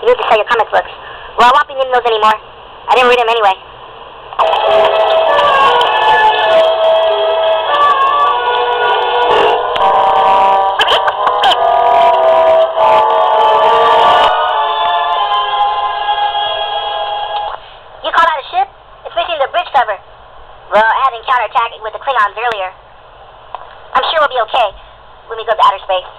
You need to sell your comic books. Well, I won't be needing those anymore. I didn't read them anyway. You call that a ship? It's missing the bridge cover. Well, I had an encounter attack with the Klingons earlier. I'm sure we'll be okay when we go to outer space.